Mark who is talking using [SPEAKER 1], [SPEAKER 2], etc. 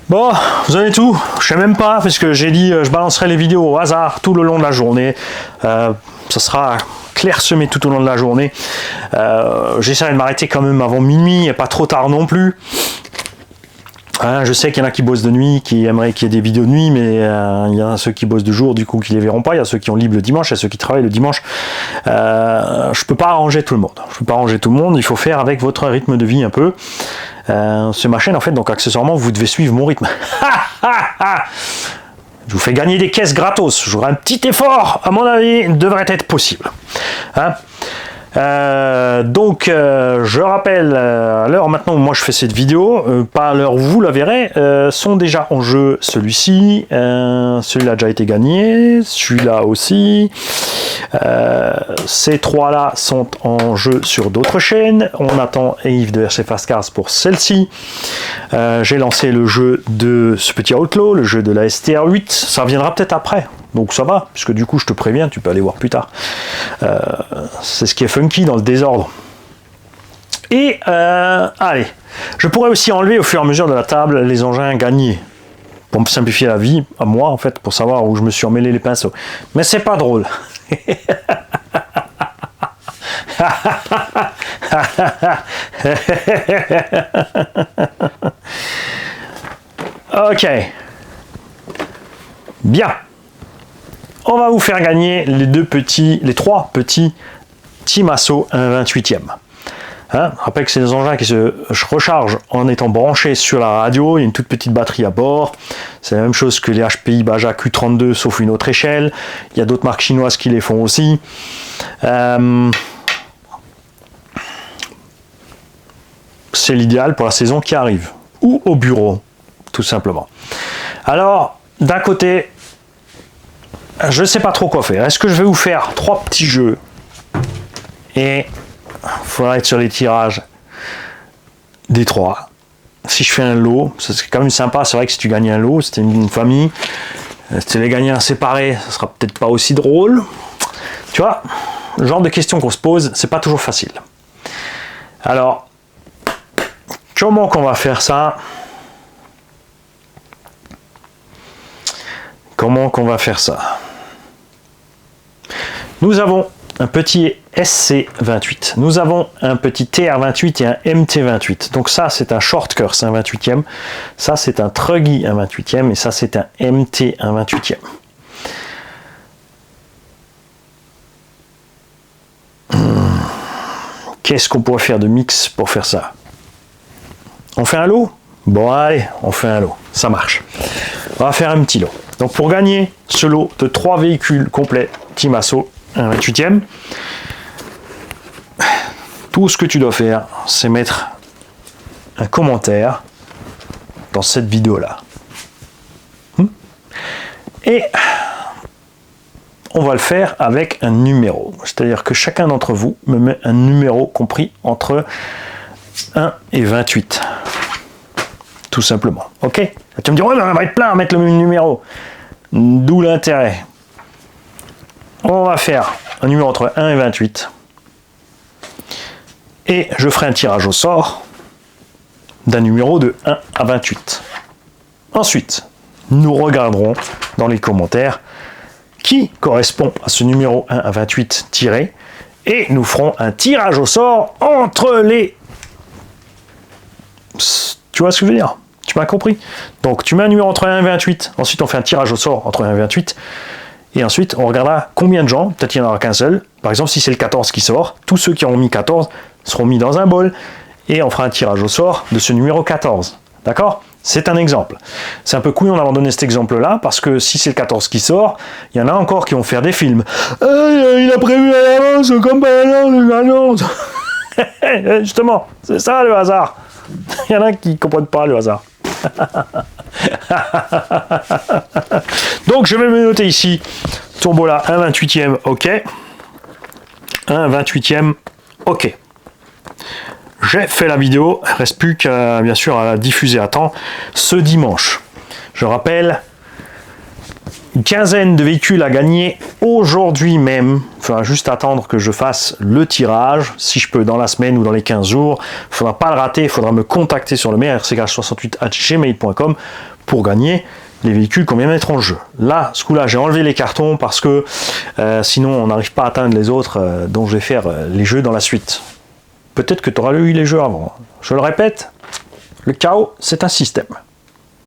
[SPEAKER 1] Bon, vous en avez tout. Je sais même pas, parce que j'ai dit je balancerai les vidéos au hasard tout le long de la journée. Ça sera clairsemé tout au long de la journée. J'essaierai de m'arrêter quand même avant minuit et pas trop tard non plus. Je sais qu'il y en a qui bossent de nuit, qui aimeraient qu'il y ait des vidéos de nuit, mais il y en a ceux qui bossent de jour, du coup qui les verront pas. Il y a ceux qui ont libre le dimanche, il y a ceux qui travaillent le dimanche. Je peux pas arranger tout le monde. Il faut faire avec votre rythme de vie un peu. C'est ma chaîne en fait, donc accessoirement vous devez suivre mon rythme. Je vous fais gagner des caisses gratos. J'aurai un petit effort, à mon avis, devrait être possible. Je rappelle, à l'heure maintenant où moi je fais cette vidéo, pas à l'heure où vous la verrez, sont déjà en jeu celui-ci, celui-là a déjà été gagné, celui-là aussi, ces trois-là sont en jeu sur d'autres chaînes. On attend Yves de RC Fast Cars pour celle-ci. J'ai lancé le jeu de ce petit Outlaw, le jeu de la STR8, ça reviendra peut-être après. Donc ça va, puisque du coup je te préviens, tu peux aller voir plus tard. C'est ce qui est funky dans le désordre. Et allez, je pourrais aussi enlever au fur et à mesure de la table les engins gagnés. Pour me simplifier la vie, à moi en fait, pour savoir où je me suis emmêlé les pinceaux. Mais c'est pas drôle. Ok. Bien. On va vous faire gagner les trois petits Timasso 1/28e. Je rappelle que c'est des engins qui se rechargent en étant branchés sur la radio. Il y a une toute petite batterie à bord. C'est la même chose que les HPI Baja Q32, sauf une autre échelle. Il y a d'autres marques chinoises qui les font aussi. C'est l'idéal pour la saison qui arrive. Ou au bureau, tout simplement. Alors, d'un côté, je ne sais pas trop quoi faire. Est-ce que je vais vous faire trois petits jeux et il faudra être sur les tirages des trois. Si je fais un lot, c'est quand même sympa. C'est vrai que si tu gagnes un lot, c'était une famille. Si tu les gagnais séparés, ça sera peut-être pas aussi drôle. Tu vois, le genre de questions qu'on se pose, c'est pas toujours facile. Alors, comment qu'on va faire ça? Comment qu'on va faire ça? Nous avons un petit SC28, nous avons un petit TR28 et un MT28. Donc ça c'est un short curse 1/28e, ça c'est un Truggy 1/28e et ça c'est un MT 1/28e. Qu'est-ce qu'on pourrait faire de mix pour faire ça? On fait un lot? Bon allez, on fait un lot, ça marche. On va faire un petit lot. Donc pour gagner ce lot de 3 véhicules complets Timasso 1/28e, tout ce que tu dois faire, c'est mettre un commentaire dans cette vidéo-là. Et on va le faire avec un numéro. C'est-à-dire que chacun d'entre vous me met un numéro compris entre 1 et 28. Tout simplement. Ok? Tu me dis, ouais, mais on va être plein à mettre le même numéro. D'où l'intérêt. On va faire un numéro entre 1 et 28. Et je ferai un tirage au sort d'un numéro de 1 à 28. Ensuite, nous regarderons dans les commentaires qui correspond à ce numéro 1 à 28 tiré et nous ferons un tirage au sort entre les... Tu vois ce que je veux dire? Tu m'as compris? Donc tu mets un numéro entre 1 et 28, ensuite on fait un tirage au sort entre 1 et 28, et ensuite on regardera combien de gens, peut-être il n'y en aura qu'un seul, par exemple si c'est le 14 qui sort, tous ceux qui auront mis 14 seront mis dans un bol, et on fera un tirage au sort de ce numéro 14, d'accord? C'est un exemple. C'est un peu couillon d'avoir donné cet exemple-là, parce que si c'est le 14 qui sort, il y en a encore qui vont faire des films. Il a prévu à l'avance, comme par l'annonce. Justement, c'est ça le hasard. Il y en a qui ne comprennent pas le hasard. Donc je vais me noter ici Tombola 1/28e, ok. 1/28e, ok. J'ai fait la vidéo, il ne reste plus qu'à bien sûr à la diffuser à temps ce dimanche. Je rappelle une quinzaine de véhicules à gagner aujourd'hui même. Il faudra juste attendre que je fasse le tirage, si je peux dans la semaine ou dans les 15 jours. Il ne faudra pas le rater, il faudra me contacter sur le mail rcgh68@gmail.com pour gagner les véhicules qu'on vient mettre en jeu. Là, ce coup-là, j'ai enlevé les cartons parce que sinon on n'arrive pas à atteindre les autres dont je vais faire les jeux dans la suite. Peut-être que tu auras eu les jeux avant. Je le répète, le chaos, c'est un système.